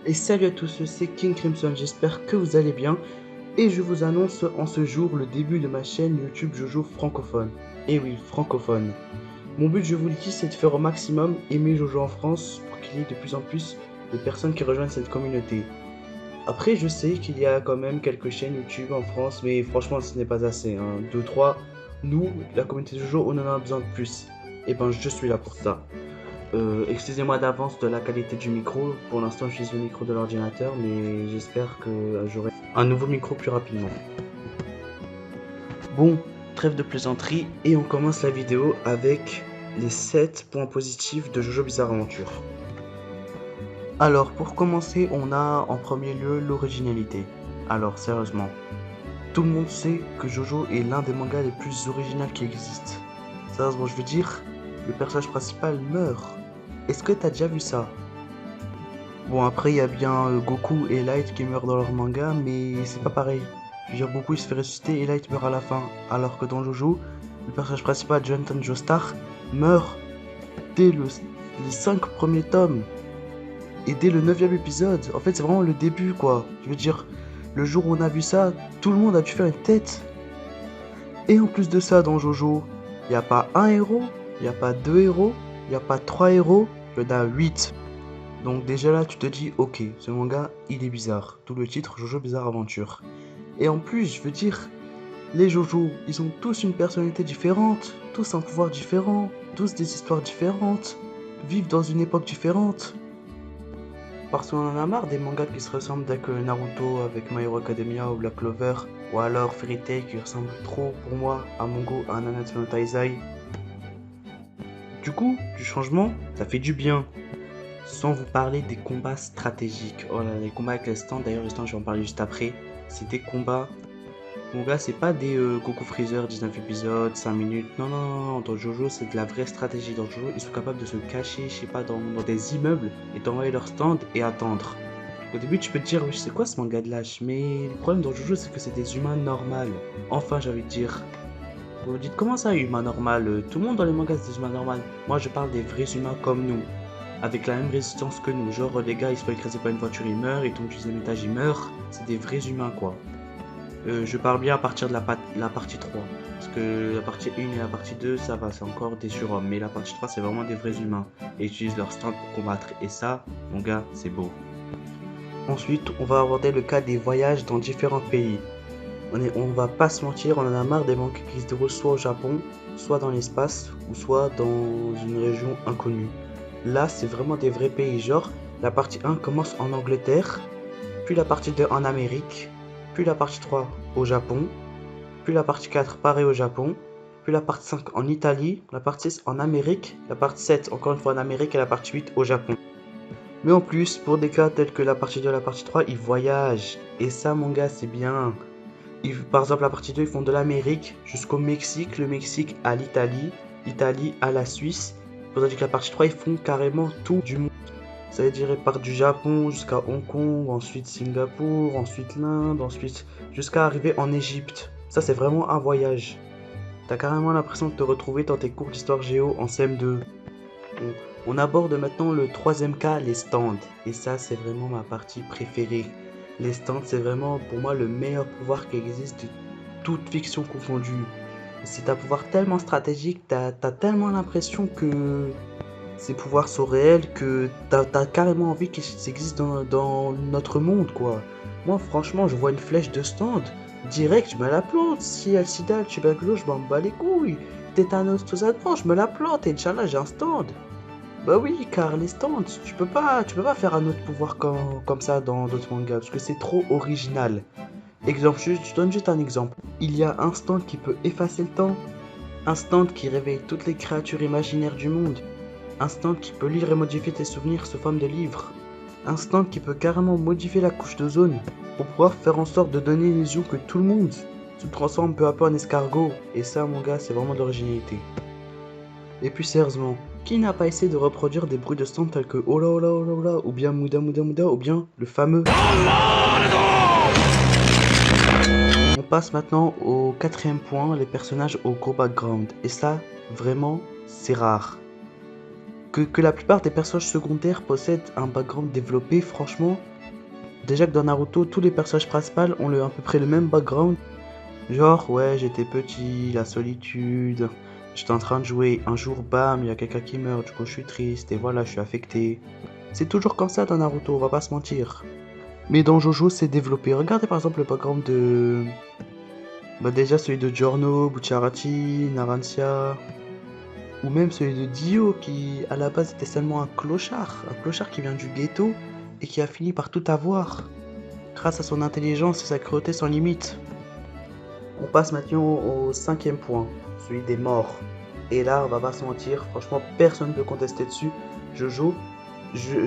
Et salut à tous, c'est King Crimson, j'espère que vous allez bien. Et je vous annonce en ce jour le début de ma chaîne YouTube Jojo francophone. Et oui, francophone. Mon but, je vous le dis, c'est de faire au maximum aimer Jojo en France pour qu'il y ait de plus en plus de personnes qui rejoignent cette communauté. Après, je sais qu'il y a quand même quelques chaînes YouTube en France, mais franchement, ce n'est pas assez. 2, 3, nous, la communauté Jojo, on en a besoin de plus. Et ben, je suis là pour ça. Excusez-moi d'avance de la qualité du micro. Pour l'instant, j'utilise le micro de l'ordinateur, mais j'espère que j'aurai un nouveau micro plus rapidement. Bon, trêve de plaisanterie et on commence la vidéo avec les 7 points positifs de Jojo Bizarre Adventure. Alors, pour commencer, on a en premier lieu l'originalité. Alors, sérieusement, tout le monde sait que Jojo est l'un des mangas les plus originaux qui existent. Sérieusement, je veux dire, le personnage principal meurt. Est-ce que t'as déjà vu ça? Bon, après, il y a bien Goku et Light qui meurent dans leur manga, mais c'est pas pareil. Je veux dire, Goku il se fait ressusciter et Light meurt à la fin. Alors que dans Jojo, le personnage principal, Jonathan Joestar, meurt dès les 5 premiers tomes. Et dès le 9e épisode. En fait, c'est vraiment le début, quoi. Je veux dire, le jour où on a vu ça, tout le monde a dû faire une tête. Et en plus de ça, dans Jojo, il n'y a pas un héros, il n'y a pas 2 héros, il n'y a pas 3 héros, il y en a 8. Donc déjà là, tu te dis, ok, ce manga, il est bizarre. D'où le titre, Jojo Bizarre Aventure. Et en plus, je veux dire, les Jojo, ils ont tous une personnalité différente, tous un pouvoir différent, tous des histoires différentes, vivent dans une époque différente. Parce qu'on en a marre des mangas qui se ressemblent dès que Naruto avec My Hero Academia ou Black Clover, ou alors Fairy Tail qui ressemble trop pour moi à Mongo, à Nanatsu no Taizai. Du coup, du changement, ça fait du bien. Sans vous parler des combats stratégiques. Oh là, les combats avec les stands, d'ailleurs les stands je vais en parler juste après. C'est des combats. Mon gars, c'est pas des Goku Freezer 19 épisodes, 5 minutes. Non, non, non, non. Dans Jojo, c'est de la vraie stratégie. Dans Jojo, ils sont capables de se cacher, je sais pas, dans des immeubles et d'envoyer leur stand et attendre. Au début, tu peux te dire, oui, c'est quoi ce manga de lâche? Mais le problème dans Jojo, c'est que c'est des humains normaux. Enfin, j'ai envie de dire. Vous vous dites, comment ça, humain normal? Tout le monde dans les mangas, c'est des humains normaux. Moi, je parle des vrais humains comme nous. Avec la même résistance que nous. Genre, les gars, ils se font écraser par une voiture, ils meurent, ils tombent du deuxième étage, ils meurent. C'est des vrais humains, quoi. Je parle bien à partir de la partie 3. Parce que la partie 1 et la partie 2, ça va, c'est encore des surhommes. Mais la partie 3, c'est vraiment des vrais humains. Et ils utilisent leur stand pour combattre. Et ça, mon gars, c'est beau. Ensuite, on va aborder le cas des voyages dans différents pays. On va pas se mentir, on en a marre des mangas qui se déroulent soit au Japon, soit dans l'espace, ou soit dans une région inconnue. Là, c'est vraiment des vrais pays, genre la partie 1 commence en Angleterre, puis la partie 2 en Amérique, puis la partie 3 au Japon, puis la partie 4 pareil au Japon, puis la partie 5 en Italie, la partie 6 en Amérique, la partie 7 encore une fois en Amérique et la partie 8 au Japon. Mais en plus, pour des cas tels que la partie 2 et la partie 3, ils voyagent. Et ça, mon gars, c'est bien. Par exemple, la partie 2, ils font de l'Amérique jusqu'au Mexique, le Mexique à l'Italie, l'Italie à la Suisse. Tandis que la partie 3, ils font carrément tout du monde. Ça veut dire, ils partent du Japon jusqu'à Hong Kong, ensuite Singapour, ensuite l'Inde, ensuite jusqu'à arriver en Égypte. Ça, c'est vraiment un voyage. T'as carrément l'impression de te retrouver dans tes cours d'histoire géo en CM2. On aborde maintenant le troisième cas, les stands. Et ça, c'est vraiment ma partie préférée. Les stands, c'est vraiment pour moi le meilleur pouvoir qui existe de toute fiction confondue. C'est un pouvoir tellement stratégique, t'as tellement l'impression que ces pouvoirs sont réels que t'as carrément envie qu'ils existent dans notre monde, quoi. Moi, franchement, je vois une flèche de stand, direct, je me la plante. Si Alcida, tuberculose, je m'en bats les couilles. Tétanos, tout ça, non, je me la plante et Inch'Allah, j'ai un stand. Bah oui, car les stands, tu peux pas faire un autre pouvoir comme ça dans d'autres mangas, parce que c'est trop original. Exemple, je donne juste un exemple. Il y a un stand qui peut effacer le temps, un stand qui réveille toutes les créatures imaginaires du monde, un stand qui peut lire et modifier tes souvenirs sous forme de livres, un stand qui peut carrément modifier la couche d'ozone pour pouvoir faire en sorte de donner l'illusion que tout le monde se transforme peu à peu en escargot. Et ça, mon gars, c'est vraiment de l'originalité. Et puis sérieusement, qui n'a pas essayé de reproduire des bruits de stand tels que oh là oh là oh là oh là, ou bien Mouda Mouda Mouda, ou bien le fameux. On passe maintenant au quatrième point, les personnages au gros background. Et ça, vraiment, c'est rare. Que la plupart des personnages secondaires possèdent un background développé, franchement, Déjà que dans Naruto, tous les personnages principaux ont à peu près le même background. Genre, ouais, j'étais petit, la solitude, j'étais en train de jouer, un jour, bam, il y a quelqu'un qui meurt, du coup je suis triste, et voilà, je suis affecté. C'est toujours comme ça dans Naruto, on va pas se mentir. Mais dans Jojo, c'est développé. Regardez par exemple le background de... Bah déjà celui de Giorno, Bucciarati, Narancia, ou même celui de Dio qui à la base était seulement un clochard qui vient du ghetto et qui a fini par tout avoir grâce à son intelligence et sa cruauté sans limite. On passe maintenant au cinquième point, celui des morts. Et là, on va pas se mentir, franchement, personne ne peut contester dessus. Jojo,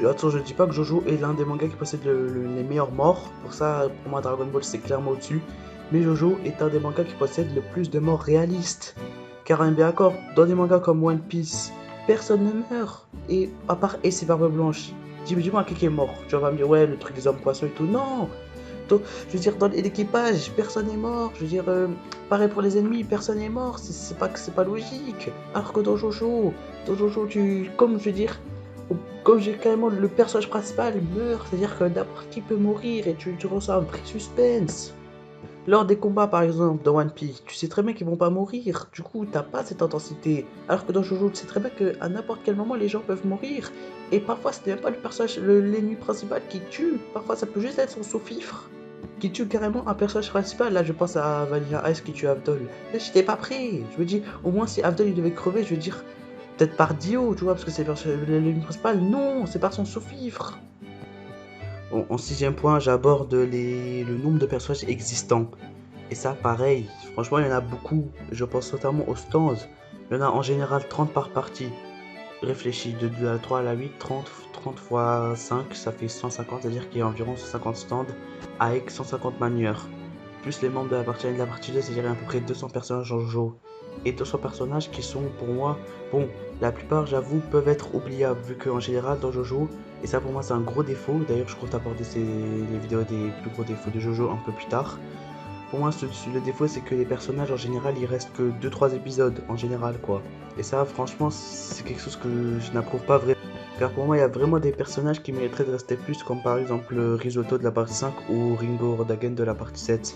attends, je dis pas que Jojo est l'un des mangas qui possède les meilleurs morts. Pour ça, pour moi, Dragon Ball, c'est clairement au-dessus. Mais Jojo est un des mangas qui possède le plus de morts réalistes. Car on est bien d'accord, dans des mangas comme One Piece, personne ne meurt. Et à part Ace et Barbe Blanche, dis-moi qui est mort. Tu vas me dire, ouais, le truc des hommes poissons et tout. Non! Je veux dire, dans l'équipage, personne n'est mort. Je veux dire, pareil pour les ennemis, personne n'est mort. C'est pas logique. Alors que dans Jojo, comme je veux dire, comme j'ai carrément le personnage principal meurt, c'est-à-dire que n'importe qui peut mourir et tu ressens un vrai suspense. Lors des combats, par exemple, dans One Piece, tu sais très bien qu'ils vont pas mourir. Du coup, t'as pas cette intensité. Alors que dans Jojo, tu sais très bien qu'à n'importe quel moment, les gens peuvent mourir. Et parfois, c'est même pas le personnage, l'ennemi principal qui tue. Parfois, ça peut juste être son sous-fifre qui tue carrément un personnage principal. Là, je pense à Vanilla Ice qui tue Abdol. Là, j'étais pas prêt. Je veux dire, au moins, si Abdol il devait crever, je veux dire, peut-être par Dio, tu vois, parce que c'est l'ennemi principal. Non, c'est par son sous-fifre. Bon, en sixième point, j'aborde le nombre de personnages existants. Et ça, pareil, franchement, il y en a beaucoup. Je pense notamment aux stands. Il y en a en général 30 par partie. Réfléchis, de 2 à 3 à la 8, 30 fois 5, ça fait 150, c'est-à-dire qu'il y a environ 150 stands avec 150 manieurs. Plus les membres de la partie 1 et de la partie 2, c'est-à-dire à peu près 200 personnages en jeu. Et 200 personnages qui sont pour moi, bon, la plupart j'avoue peuvent être oubliables vu qu'en général dans Jojo, et ça pour moi c'est un gros défaut, d'ailleurs je compte aborder les vidéos des plus gros défauts de Jojo un peu plus tard. Pour moi le défaut c'est que les personnages en général ils restent que 2-3 épisodes en général quoi. Et ça franchement c'est quelque chose que je n'approuve pas vraiment. Car pour moi il y a vraiment des personnages qui mériteraient de rester plus comme par exemple Risotto de la partie 5 ou Ringo Rodagen de la partie 7.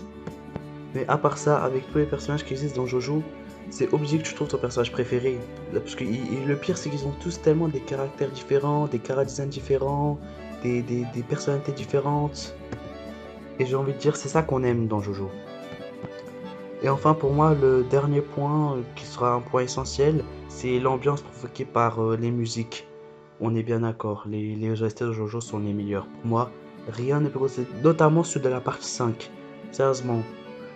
Mais à part ça, avec tous les personnages qui existent dans Jojo, c'est obligé que tu trouves ton personnage préféré. Parce que le pire, c'est qu'ils ont tous tellement des caractères différents, des chara-designs différents, des personnalités différentes. Et j'ai envie de dire, c'est ça qu'on aime dans Jojo. Et enfin, pour moi, le dernier point, qui sera un point essentiel, c'est l'ambiance provoquée par les musiques. On est bien d'accord, les OST de Jojo sont les meilleurs. Pour moi, rien ne peut concéder, notamment ceux de la partie 5. Sérieusement,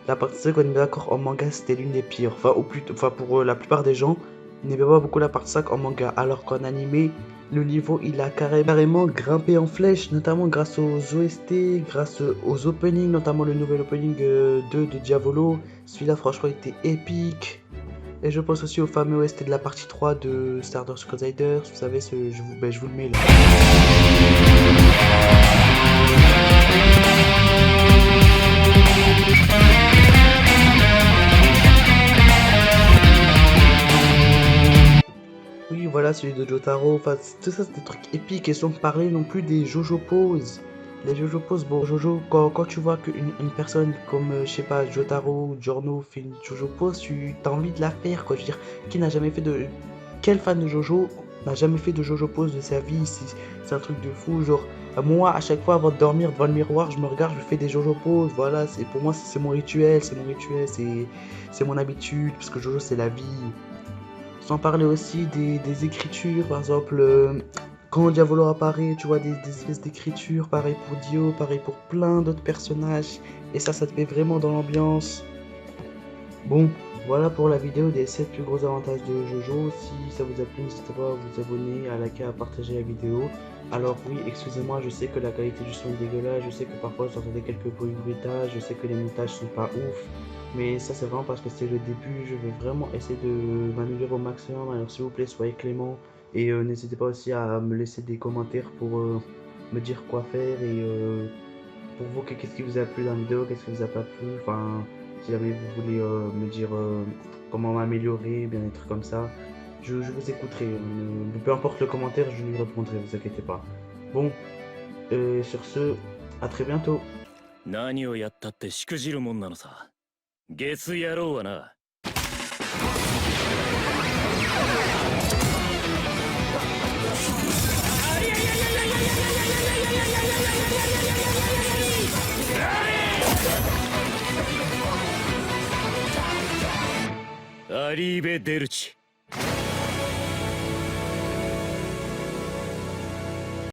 la partie 5, on est d'accord, en manga, c'était l'une des pires. Enfin, pour la plupart des gens, ils n'aimaient pas beaucoup la partie 5 en manga. Alors qu'en animé, le niveau, il a carrément grimpé en flèche, notamment grâce aux OST, grâce aux openings, notamment le nouvel opening 2 de Diavolo. Celui-là, franchement, était épique. Et je pense aussi au fameux OST de la partie 3 de Stardust Crusaders. Vous savez, je vous le mets là. Oui, voilà, celui de Jotaro. Enfin, tout ça, c'est des trucs épiques. Et sans parler non plus des Jojo Pose. Les Jojo Pose, bon, Jojo, quand tu vois qu'une personne comme, je sais pas, Jotaro ou Giorno fait une Jojo Pose, tu as envie de la faire, quoi. Je veux dire, qui n'a jamais fait de. Quel fan de Jojo n'a jamais fait de Jojo Pose de sa vie? C'est un truc de fou. Genre, moi, à chaque fois avant de dormir devant le miroir, je me regarde, je fais des Jojo Pose. Voilà, pour moi, c'est mon rituel, c'est mon habitude, parce que Jojo, c'est la vie. Sans parler aussi des écritures, par exemple, quand Diavolo apparaît, tu vois, des espèces d'écritures, pareil pour Dio, pareil pour plein d'autres personnages, et ça te met vraiment dans l'ambiance. Bon, voilà pour la vidéo des 7 plus gros avantages de Jojo. Si ça vous a plu, n'hésitez pas à vous abonner, à liker, à partager la vidéo. Alors oui, excusez-moi, je sais que la qualité du son est dégueulasse, je sais que parfois vous entendez quelques bruits de bruitage, je sais que les montages sont pas ouf. Mais ça c'est vraiment parce que c'est le début, je vais vraiment essayer de m'améliorer au maximum. Alors s'il vous plaît, soyez clément. Et n'hésitez pas aussi à me laisser des commentaires pour me dire quoi faire. Et pour vous, qu'est-ce qui vous a plu dans la vidéo, qu'est-ce qui vous a pas plu. Enfin, si jamais vous voulez me dire comment m'améliorer, bien des trucs comme ça. Je vous écouterai. Peu importe le commentaire, je lui répondrai, vous inquiétez pas. Bon, sur ce, À très bientôt. 何をやったってしくじるもんなのさ。ゲス野郎はな。アリーベ・デルチ。